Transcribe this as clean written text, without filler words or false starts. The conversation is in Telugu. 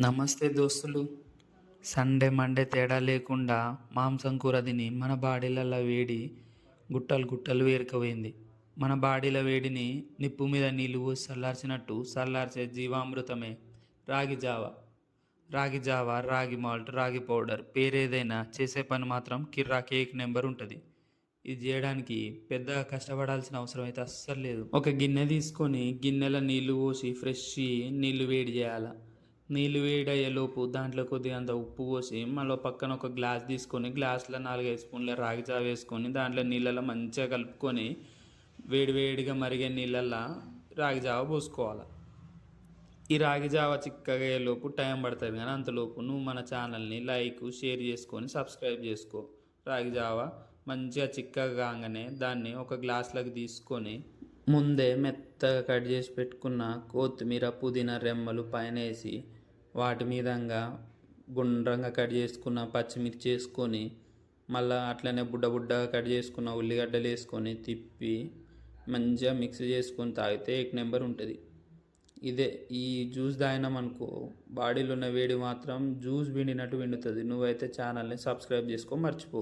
నమస్తే దోస్తులు. సండే మండే తేడా లేకుండా మాంసం కూర తిని మన బాడీలలో వేడి గుట్టలు గుట్టలు పేరుకుపోయింది. మన బాడీల వేడిని నిప్పు మీద నీళ్ళు పోసి చల్లార్చినట్టు చల్లార్చే జీవామృతమే రాగి జావ. రాగి జావ, రాగి మాల్ట్, రాగి పౌడర్ పేరేదైనా చేసే పని మాత్రం కిర్రా కేక్ నెంబర్ ఉంటుంది. ఇది చేయడానికి పెద్దగా కష్టపడాల్సిన అవసరం అయితే అస్సలు లేదు. ఒక గిన్నె తీసుకొని గిన్నెలో నీళ్లు పోసి ఫ్రెష్ నీళ్లు వేడి చేయాలి. నీళ్ళు వేడయ్యేలోపు దాంట్లో కొద్దిగా అంత ఉప్పు పోసి మళ్ళీ పక్కన ఒక గ్లాస్ తీసుకొని గ్లాస్లో 4-5 స్పూన్ల రాగి జావ వేసుకొని దాంట్లో నీళ్ళల్లో మంచిగా కలుపుకొని వేడి వేడిగా మరిగే నీళ్ళల్లో రాగి జావ పోసుకోవాలి. ఈ రాగి జావ చిక్కగా అయ్యేలోపు టైం పడుతుంది, కానీ అంతలోపు నువ్వు మన ఛానల్ని లైక్ షేర్ చేసుకొని సబ్స్క్రైబ్ చేసుకో. రాగి జావ మంచిగా చిక్కగా కాగానే దాన్ని ఒక గ్లాస్లోకి తీసుకొని ముందే మెత్తగా కట్ చేసి పెట్టుకున్న కొత్తిమీర పుదీనా రెమ్మలు పైన వేసి వాటి మీదంగా గుండ్రంగా కట్ చేసుకున్న పచ్చిమిర్చి వేసుకొని మళ్ళీ అట్లనే బుడ్డ బుడ్డగా కట్ చేసుకున్న ఉల్లిగడ్డలు వేసుకొని తిప్పి మంచిగా మిక్స్ చేసుకొని తాగితే ఏక్ నెంబర్ ఉంటుంది. ఇదే ఈ జ్యూస్ తాగినామనుకో బాడీలో ఉన్న వేడి మాత్రం జ్యూస్ పిండినట్టు పిండుతుంది. నువ్వైతే ఛానల్ని సబ్స్క్రైబ్ చేసుకో, మర్చిపో.